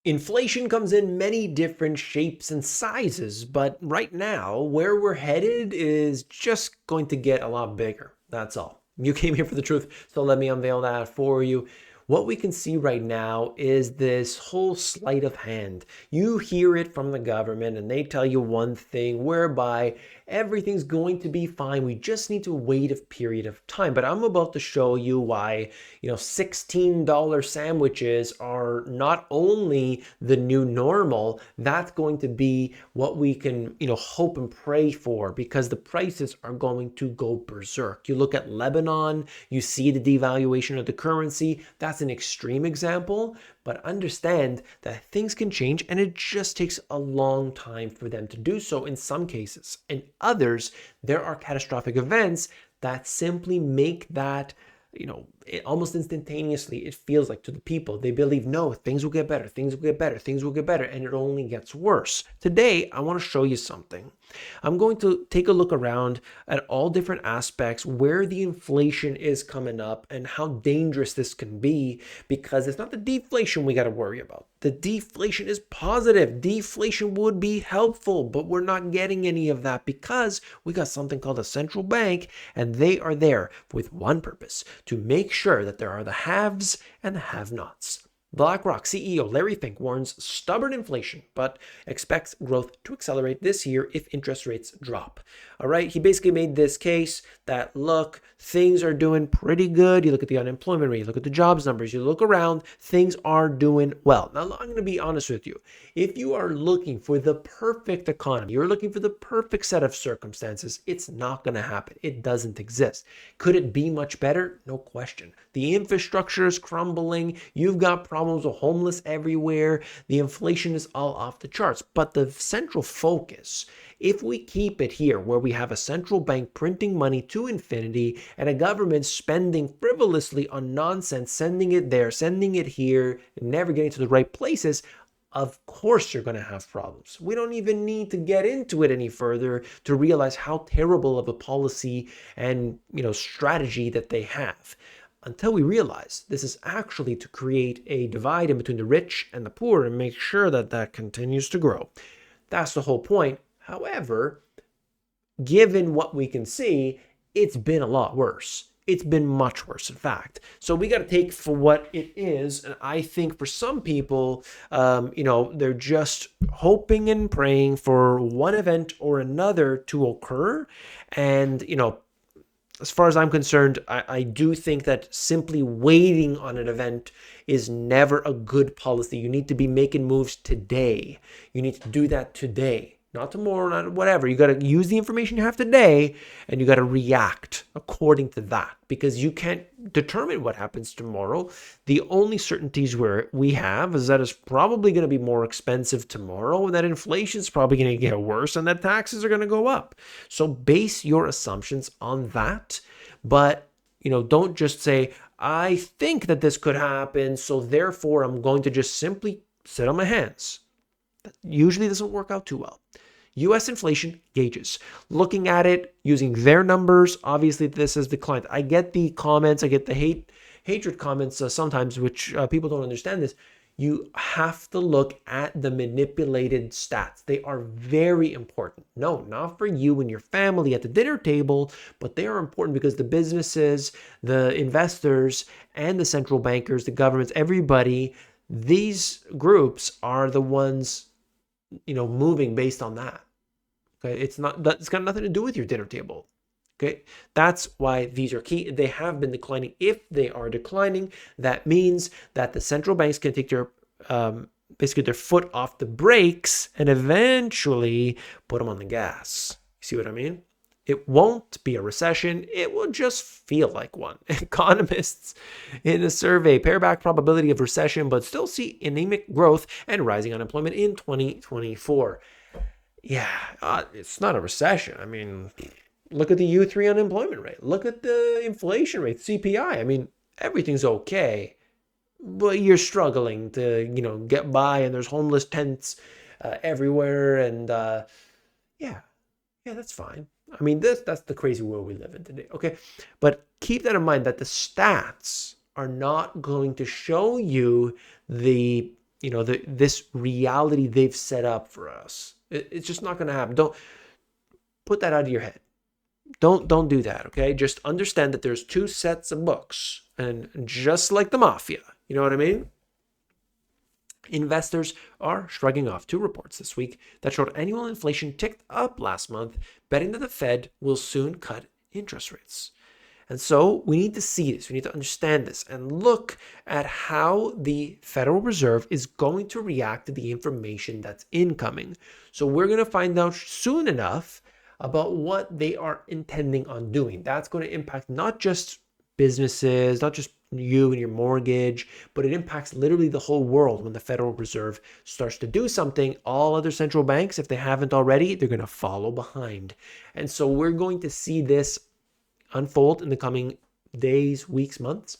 Inflation comes in many different shapes and sizes, but right now, where we're headed is just going to get a lot bigger. That's all. You came here for the truth, so let me unveil that for you. What we can see right now is this whole sleight of hand. You hear it from the government and they tell you one thing whereby everything's going to be fine. We just need to wait a period of time. But I'm about to show you why, $16 sandwiches are not only the new normal, that's going to be what we can, hope and pray for, because the prices are going to go berserk. You look at Lebanon, you see the devaluation of the currency. That's an extreme example, but understand that things can change and it just takes a long time for them to do so in some cases. In others, there are catastrophic events that simply make that almost instantaneously, it feels like to the people, they believe, no, things will get better, things will get better, things will get better, and it only gets worse. Today, I want to show you something. I'm going to take a look around at all different aspects where the inflation is coming up and how dangerous this can be, because it's not the deflation we got to worry about. The deflation is positive. Deflation would be helpful, but we're not getting any of that because we got something called a central bank, and they are there with one purpose: to make sure that there are the haves and the have-nots. BlackRock CEO Larry Fink warns stubborn inflation, but expects growth to accelerate this year if interest rates drop. All right, he basically made this case that, look, things are doing pretty good. You look at the unemployment rate, you look at the jobs numbers, you look around, things are doing well. Now, I'm going to be honest with you. If you are looking for the perfect economy, you're looking for the perfect set of circumstances, it's not going to happen. It doesn't exist. Could it be much better? No question. The infrastructure is crumbling. You've got problems with homeless everywhere. The inflation is all off the charts. But the central focus, if we keep it here where we have a central bank printing money to infinity and a government spending frivolously on nonsense, sending it there, sending it here, never getting to the right places, of course you're going to have problems. We don't even need to get into it any further to realize how terrible of a policy and strategy that they have. Until we realize this is actually to create a divide in between the rich and the poor and make sure that that continues to grow. That's the whole point. However, given what we can see, it's been a lot worse. It's been much worse, in fact. So we got to take for what it is. And I think for some people, they're just hoping and praying for one event or another to occur. And, as far as I'm concerned, I do think that simply waiting on an event is never a good policy. You need to be making moves today. You need to do that today. Not tomorrow, not whatever. You got to use the information you have today and you got to react according to that, because you can't determine what happens tomorrow. The only certainties we have is that it's probably going to be more expensive tomorrow, and that inflation is probably going to get worse, and that taxes are going to go up. So base your assumptions on that. But, don't just say, I think that this could happen, so therefore I'm going to just simply sit on my hands. That usually doesn't work out too well. U.S. inflation gauges. Looking at it using their numbers, obviously this has declined. I get the comments, I get the hatred comments sometimes, which people don't understand this. You have to look at the manipulated stats. They are very important. No, not for you and your family at the dinner table, but they are important because the businesses, the investors, and the central bankers, the governments, everybody, these groups are the ones, moving based on that. Okay, it's got nothing to do with your dinner table. Okay, that's why these are key. They have been declining. If they are declining, that means that the central banks can take their basically their foot off the brakes and eventually put them on the gas. You see what I mean? It won't be a recession. It will just feel like one. Economists in a survey pare back probability of recession, but still see anemic growth and rising unemployment in 2024. Yeah, it's not a recession. I mean, look at the U3 unemployment rate. Look at the inflation rate, CPI. I mean, everything's okay, but you're struggling to, get by, and there's homeless tents everywhere, and yeah, that's fine. I mean, that's the crazy world we live in today, okay? But keep that in mind, that the stats are not going to show you the this reality they've set up for us. It's just not going to happen. Don't put that out of your head. Don't do that, okay? Just understand that there's two sets of books, and just like the mafia, you know what I mean? Investors are shrugging off two reports this week that showed annual inflation ticked up last month, betting that the Fed will soon cut interest rates. And so we need to see this. We need to understand this and look at how the Federal Reserve is going to react to the information that's incoming. So we're going to find out soon enough about what they are intending on doing. That's going to impact not just businesses, not just you and your mortgage, but it impacts literally the whole world when the Federal Reserve starts to do something. All other central banks, if they haven't already, they're going to follow behind. And so we're going to see this unfold in the coming days, weeks, months.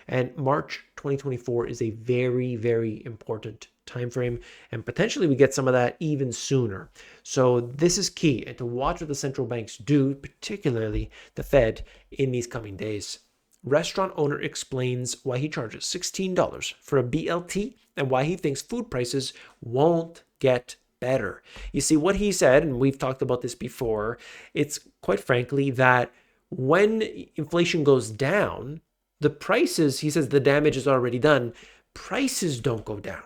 And March 2024 is a very, very important time frame, and potentially we get some of that even sooner. So this is key, and to watch what the central banks do, particularly the Fed, in these coming days. Restaurant owner explains why he charges $16 for a BLT and why he thinks food prices won't get better. You see, what he said, and we've talked about this before, it's quite frankly that when inflation goes down, the prices, he says the damage is already done, prices don't go down,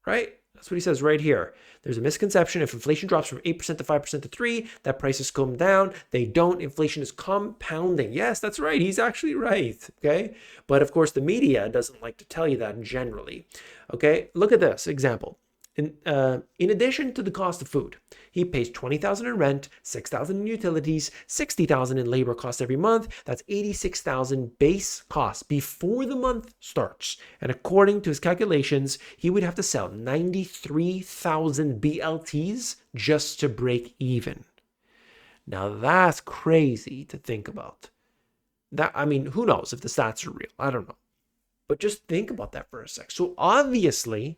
right? That's what he says right here. There's a misconception. If inflation drops from 8% to 5% to 3%, that prices come down. They don't. Inflation is compounding. Yes, that's right. He's actually right, okay? But of course, the media doesn't like to tell you that generally, okay? Look at this example. In addition to the cost of food, he pays $20,000 in rent, $6,000 in utilities, $60,000 in labor costs every month. That's $86,000 base costs before the month starts. And according to his calculations, he would have to sell 93,000 BLTs just to break even. Now that's crazy to think about. That, I mean, who knows if the stats are real? I don't know. But just think about that for a sec. So obviously,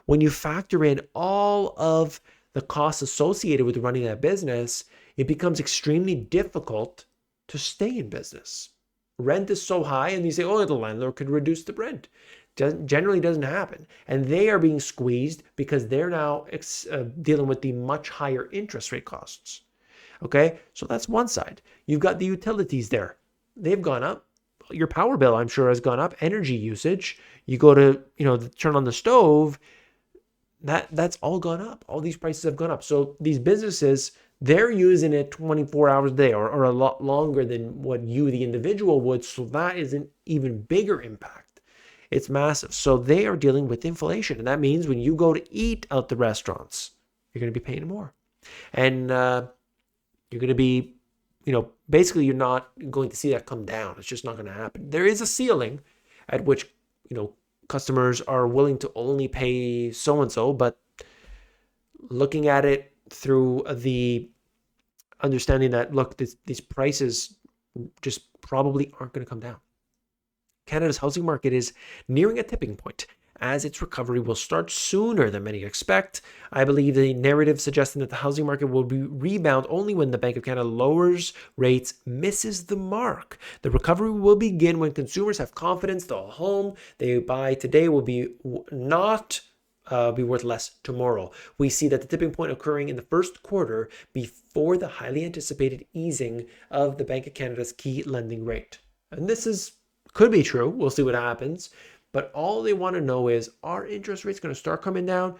when you factor in all of the costs associated with running that business, it becomes extremely difficult to stay in business. Rent is so high, and you say, oh, the landlord could reduce the rent. Generally doesn't happen. And they are being squeezed because they're now dealing with the much higher interest rate costs. Okay, so that's one side. You've got the utilities there. They've gone up. Your power bill, I'm sure, has gone up. Energy usage. You go to, turn on the stove. That's all gone up. All these prices have gone up. So these businesses, they're using it 24 hours a day or a lot longer than what you, the individual, would. So that is an even bigger impact. It's massive. So they are dealing with inflation. And that means when you go to eat out the restaurants, you're going to be paying more. And you're going to be, basically you're not going to see that come down. It's just not going to happen. There is a ceiling at which, customers are willing to only pay so-and-so, but looking at it through the understanding that, look, these prices just probably aren't going to come down. Canada's housing market is nearing a tipping point, as its recovery will start sooner than many expect. I believe the narrative suggesting that the housing market will rebound only when the Bank of Canada lowers rates misses the mark. The recovery will begin when consumers have confidence the home they buy today will be not be worth less tomorrow. We see that the tipping point occurring in the first quarter before the highly anticipated easing of the Bank of Canada's key lending rate. And this could be true. We'll see what happens. But all they want to know is, are interest rates going to start coming down?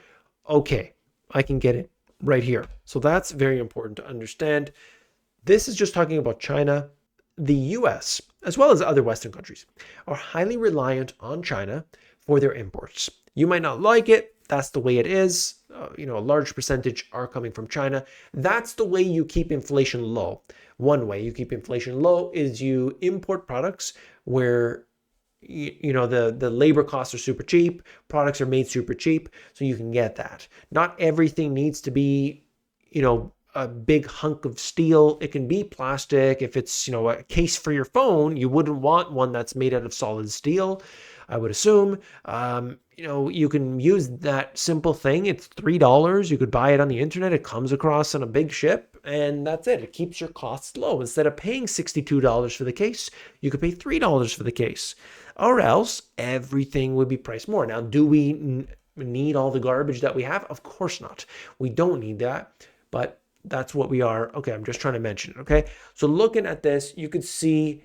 Okay, I can get it right here. So that's very important to understand. This is just talking about China. The US, as well as other Western countries, are highly reliant on China for their imports. You might not like it. That's the way it is. A large percentage are coming from China. That's the way you keep inflation low. One way you keep inflation low is you import products where the labor costs are super cheap, products are made super cheap, so you can get that. Not everything needs to be, a big hunk of steel. It can be plastic. If it's, a case for your phone, you wouldn't want one that's made out of solid steel, I would assume. You can use that simple thing. It's $3. You could buy it on the internet. It comes across on a big ship, and that's it. It keeps your costs low. Instead of paying $62 for the case, you could pay $3 for the case. Or else everything would be priced more. Now, do we need all the garbage that we have? Of course not. We don't need that, but that's what we are. Okay, I'm just trying to mention it. Okay, so looking at this, you could see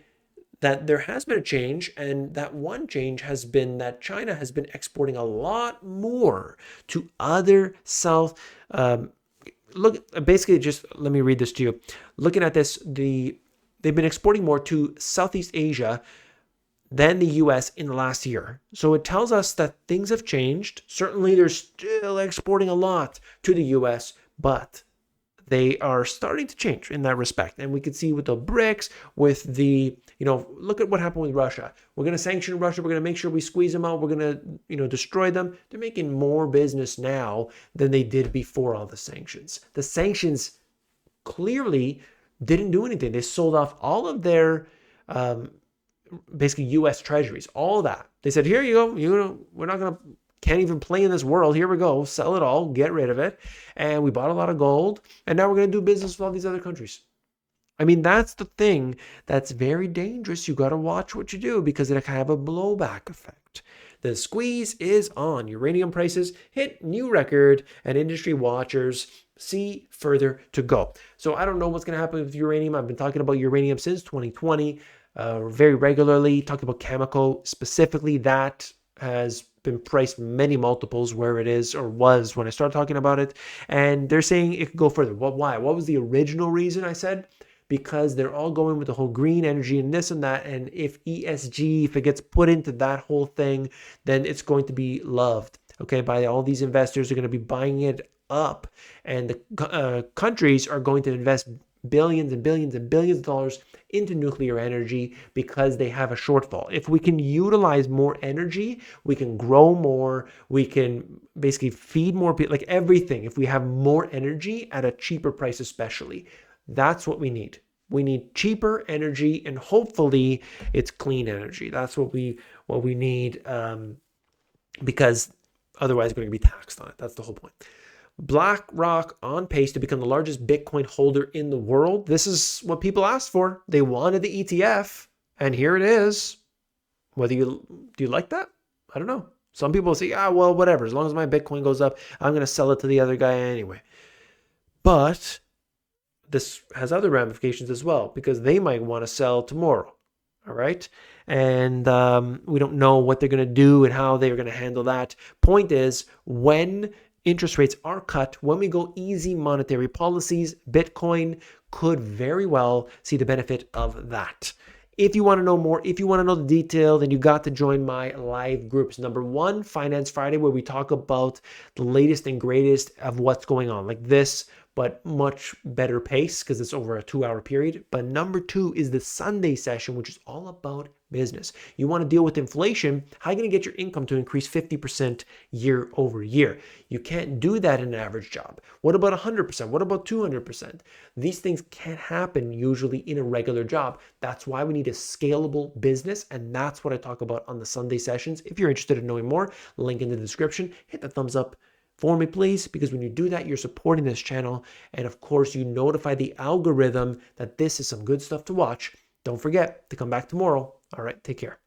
that there has been a change, and that one change has been that China has been exporting a lot more to other South. Look, basically, just let me read this to you. Looking at this, they've been exporting more to Southeast Asia than the US in the last year. So it tells us that things have changed. Certainly, they're still exporting a lot to the US, but they are starting to change in that respect. And we can see with the BRICS, with the, look at what happened with Russia. We're going to sanction Russia. We're going to make sure we squeeze them out. We're going to, destroy them. They're making more business now than they did before all the sanctions. The sanctions clearly didn't do anything. They sold off all of their, basically U.S. treasuries, all that. They said, here you go. We're not going to, can't even play in this world. Here we go. Sell it all. Get rid of it. And we bought a lot of gold. And now we're going to do business with all these other countries. I mean, that's the thing that's very dangerous. You got to watch what you do because it can have a blowback effect. The squeeze is on. Uranium prices hit new record, and industry watchers see further to go. So I don't know what's going to happen with uranium. I've been talking about uranium since 2020 very regularly, talking about Cameco specifically. That has been priced many multiples where it is or was when I started talking about it. And they're saying it could go further. Why? What was the original reason I said? Because they're all going with the whole green energy and this and that. And if ESG, if it gets put into that whole thing, then it's going to be loved, okay, by all these investors are going to be buying it up. And the countries are going to invest billions and billions and billions of dollars into nuclear energy because they have a shortfall. If we can utilize more energy, we can grow more, we can basically feed more people, like everything. If we have more energy at a cheaper price, especially, that's what we need. We need cheaper energy, and hopefully it's clean energy. That's what we need, because otherwise we're going to be taxed on it. That's the whole point. BlackRock on pace to become the largest Bitcoin holder in the world. This is what people asked for. They wanted the ETF, and here it is. Do you like that? I don't know. Some people say, well, whatever. As long as my Bitcoin goes up, I'm going to sell it to the other guy anyway. But this has other ramifications as well, because they might want to sell tomorrow. All right. And we don't know what they're going to do and how they're going to handle that. Point is, when interest rates are cut, when we go easy monetary policies, Bitcoin could very well see the benefit of that. If you want to know more, if you want to know the detail, then you got to join my live groups. Number one, Finance Friday, where we talk about the latest and greatest of what's going on, like this, but much better pace because it's over a 2-hour period. But number two is the Sunday session, which is all about business. You want to deal with inflation. How are you going to get your income to increase 50% year over year? You can't do that in an average job. What about 100%? What about 200%? These things can't happen usually in a regular job. That's why we need a scalable business. And that's what I talk about on the Sunday sessions. If you're interested in knowing more, link in the description. Hit the thumbs up for me, please, because when you do that, you're supporting this channel. And of course, you notify the algorithm that this is some good stuff to watch. Don't forget to come back tomorrow. All right, take care.